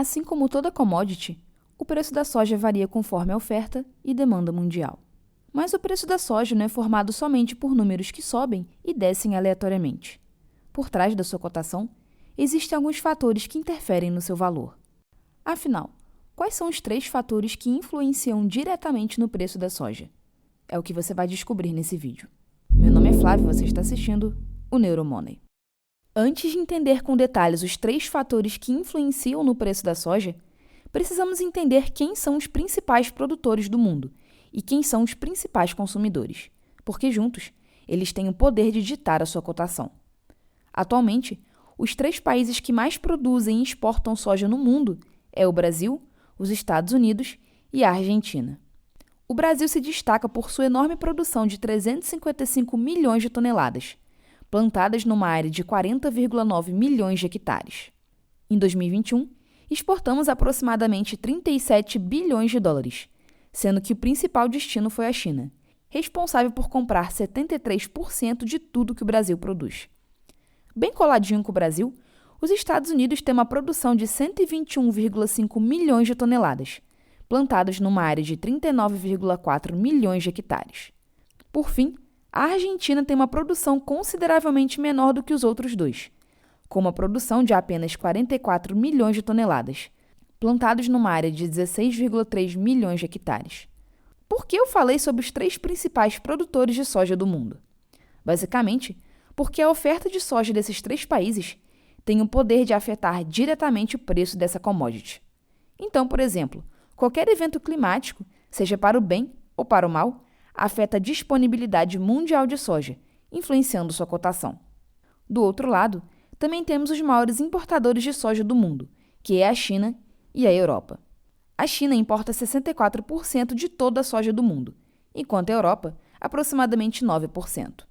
Assim como toda commodity, o preço da soja varia conforme a oferta e demanda mundial. Mas o preço da soja não é formado somente por números que sobem e descem aleatoriamente. Por trás da sua cotação, existem alguns fatores que interferem no seu valor. Afinal, quais são os 3 fatores que influenciam diretamente no preço da soja? É o que você vai descobrir nesse vídeo. Meu nome é Flávio e você está assistindo o Neuromoney. Antes de entender com detalhes os 3 fatores que influenciam no preço da soja, precisamos entender quem são os principais produtores do mundo e quem são os principais consumidores, porque juntos eles têm o poder de ditar a sua cotação. Atualmente, os 3 países que mais produzem e exportam soja no mundo é o Brasil, os Estados Unidos e a Argentina. O Brasil se destaca por sua enorme produção de 355 milhões de toneladas, plantadas numa área de 40,9 milhões de hectares. Em 2021, exportamos aproximadamente 37 bilhões de dólares, sendo que o principal destino foi a China, responsável por comprar 73% de tudo que o Brasil produz. Bem coladinho com o Brasil, os Estados Unidos têm uma produção de 121,5 milhões de toneladas, plantadas numa área de 39,4 milhões de hectares. Por fim, a Argentina tem uma produção consideravelmente menor do que os outros dois, com uma produção de apenas 44 milhões de toneladas, plantados numa área de 16,3 milhões de hectares. Por que eu falei sobre os 3 principais produtores de soja do mundo? Basicamente, porque a oferta de soja desses 3 países tem o poder de afetar diretamente o preço dessa commodity. Então, por exemplo, qualquer evento climático, seja para o bem ou para o mal, afeta a disponibilidade mundial de soja, influenciando sua cotação. Do outro lado, também temos os maiores importadores de soja do mundo, que é a China e a Europa. A China importa 64% de toda a soja do mundo, enquanto a Europa, aproximadamente 9%.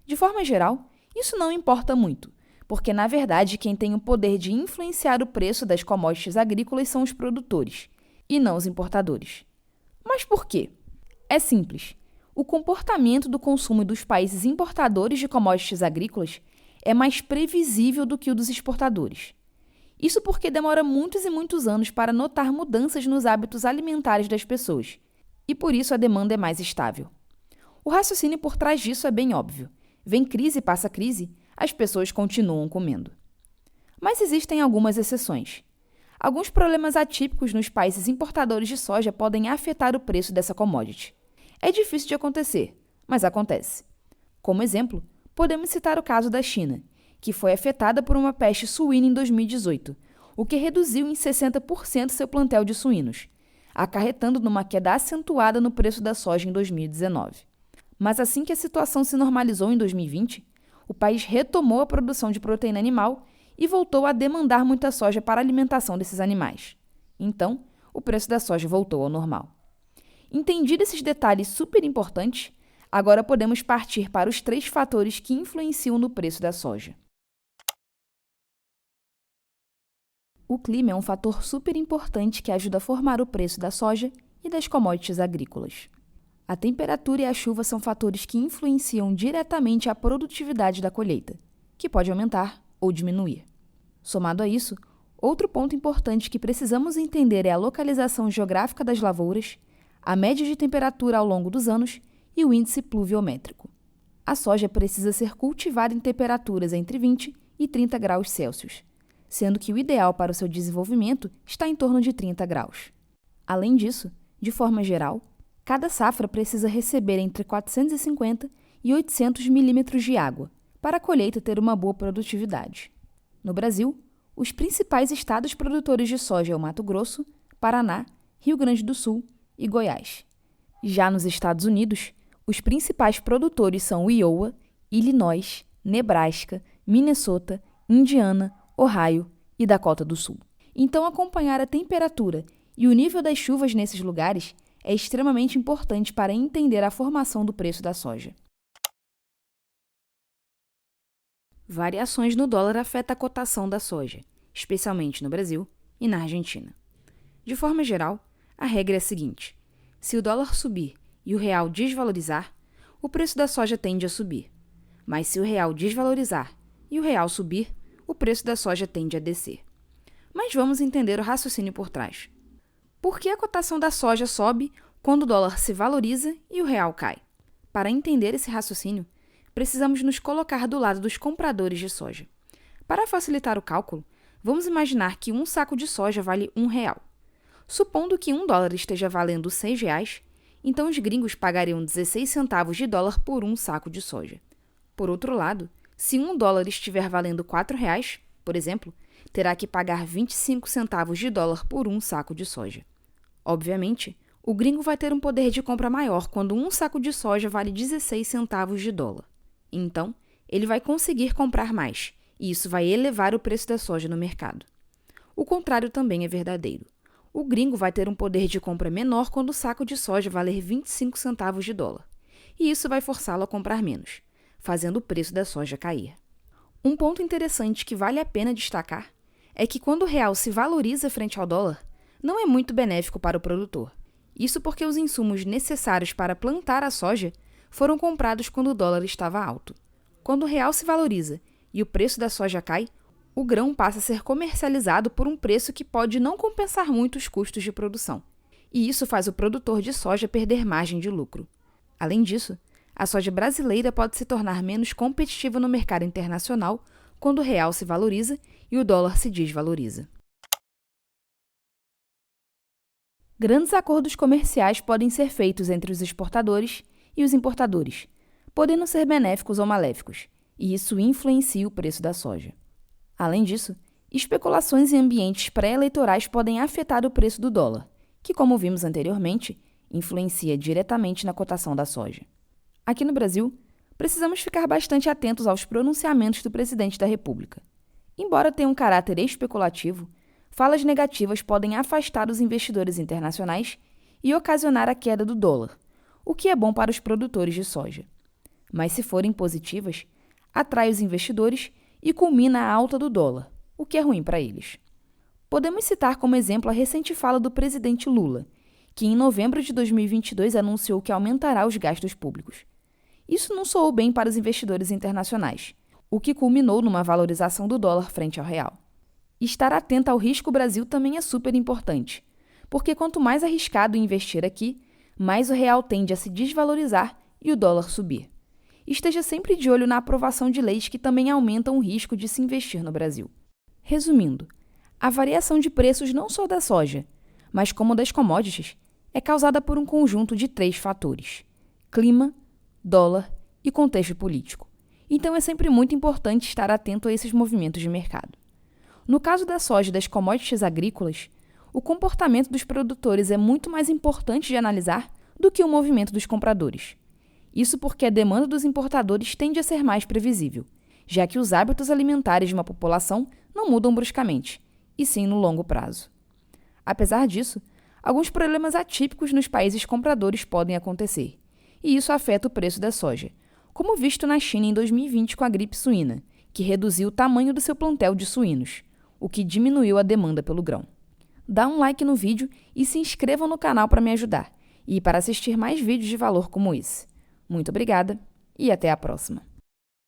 De forma geral, isso não importa muito, porque, na verdade, quem tem o poder de influenciar o preço das commodities agrícolas são os produtores, e não os importadores. Mas por quê? É simples. O comportamento do consumo dos países importadores de commodities agrícolas é mais previsível do que o dos exportadores. Isso porque demora muitos e muitos anos para notar mudanças nos hábitos alimentares das pessoas, e por isso a demanda é mais estável. O raciocínio por trás disso é bem óbvio. Vem crise e passa crise, as pessoas continuam comendo. Mas existem algumas exceções. Alguns problemas atípicos nos países importadores de soja podem afetar o preço dessa commodity. É difícil de acontecer, mas acontece. Como exemplo, podemos citar o caso da China, que foi afetada por uma peste suína em 2018, o que reduziu em 60% seu plantel de suínos, acarretando numa queda acentuada no preço da soja em 2019. Mas assim que a situação se normalizou em 2020, o país retomou a produção de proteína animal e voltou a demandar muita soja para a alimentação desses animais. Então, o preço da soja voltou ao normal. Entendidos esses detalhes super importantes, agora podemos partir para os 3 fatores que influenciam no preço da soja. O clima é um fator super importante que ajuda a formar o preço da soja e das commodities agrícolas. A temperatura e a chuva são fatores que influenciam diretamente a produtividade da colheita, que pode aumentar ou diminuir. Somado a isso, outro ponto importante que precisamos entender é a localização geográfica das lavouras, a média de temperatura ao longo dos anos e o índice pluviométrico. A soja precisa ser cultivada em temperaturas entre 20 e 30 graus Celsius, sendo que o ideal para o seu desenvolvimento está em torno de 30 graus. Além disso, de forma geral, cada safra precisa receber entre 450 e 800 milímetros de água para a colheita ter uma boa produtividade. No Brasil, os principais estados produtores de soja são o Mato Grosso, Paraná, Rio Grande do Sul e Goiás. Já nos Estados Unidos, os principais produtores são o Iowa, Illinois, Nebraska, Minnesota, Indiana, Ohio e Dakota do Sul. Então, acompanhar a temperatura e o nível das chuvas nesses lugares é extremamente importante para entender a formação do preço da soja. Variações no dólar afetam a cotação da soja, especialmente no Brasil e na Argentina. De forma geral, a regra é a seguinte: se o dólar subir e o real desvalorizar, o preço da soja tende a subir. Mas se o real desvalorizar e o real subir, o preço da soja tende a descer. Mas vamos entender o raciocínio por trás. Por que a cotação da soja sobe quando o dólar se valoriza e o real cai? Para entender esse raciocínio, precisamos nos colocar do lado dos compradores de soja. Para facilitar o cálculo, vamos imaginar que um saco de soja vale R$1. Supondo que $1 esteja valendo R$6, então os gringos pagariam 16 centavos de dólar por um saco de soja. Por outro lado, se $1 estiver valendo R$4, por exemplo, terá que pagar 25 centavos de dólar por um saco de soja. Obviamente, o gringo vai ter um poder de compra maior quando um saco de soja vale 16 centavos de dólar. Então, ele vai conseguir comprar mais, e isso vai elevar o preço da soja no mercado. O contrário também é verdadeiro. O gringo vai ter um poder de compra menor quando o saco de soja valer 25 centavos de dólar, e isso vai forçá-lo a comprar menos, fazendo o preço da soja cair. Um ponto interessante que vale a pena destacar é que quando o real se valoriza frente ao dólar, não é muito benéfico para o produtor. Isso porque os insumos necessários para plantar a soja foram comprados quando o dólar estava alto. Quando o real se valoriza e o preço da soja cai, o grão passa a ser comercializado por um preço que pode não compensar muito os custos de produção. E isso faz o produtor de soja perder margem de lucro. Além disso, a soja brasileira pode se tornar menos competitiva no mercado internacional quando o real se valoriza e o dólar se desvaloriza. Grandes acordos comerciais podem ser feitos entre os exportadores e os importadores, podendo ser benéficos ou maléficos, e isso influencia o preço da soja. Além disso, especulações em ambientes pré-eleitorais podem afetar o preço do dólar, que, como vimos anteriormente, influencia diretamente na cotação da soja. Aqui no Brasil, precisamos ficar bastante atentos aos pronunciamentos do presidente da República. Embora tenha um caráter especulativo, falas negativas podem afastar os investidores internacionais e ocasionar a queda do dólar, o que é bom para os produtores de soja. Mas se forem positivas, atrai os investidores e culmina a alta do dólar, o que é ruim para eles. Podemos citar como exemplo a recente fala do presidente Lula, que em novembro de 2022 anunciou que aumentará os gastos públicos. Isso não soou bem para os investidores internacionais, o que culminou numa valorização do dólar frente ao real. Estar atento ao risco Brasil também é super importante, porque quanto mais arriscado investir aqui, mais o real tende a se desvalorizar e o dólar subir. Esteja sempre de olho na aprovação de leis que também aumentam o risco de se investir no Brasil. Resumindo, a variação de preços não só da soja, mas como das commodities, é causada por um conjunto de 3 fatores: clima, dólar e contexto político. Então é sempre muito importante estar atento a esses movimentos de mercado. No caso da soja e das commodities agrícolas, o comportamento dos produtores é muito mais importante de analisar do que o movimento dos compradores. Isso porque a demanda dos importadores tende a ser mais previsível, já que os hábitos alimentares de uma população não mudam bruscamente, e sim no longo prazo. Apesar disso, alguns problemas atípicos nos países compradores podem acontecer, e isso afeta o preço da soja, como visto na China em 2020 com a gripe suína, que reduziu o tamanho do seu plantel de suínos, o que diminuiu a demanda pelo grão. Dá um like no vídeo e se inscrevam no canal para me ajudar, e para assistir mais vídeos de valor como esse. Muito obrigada e até a próxima!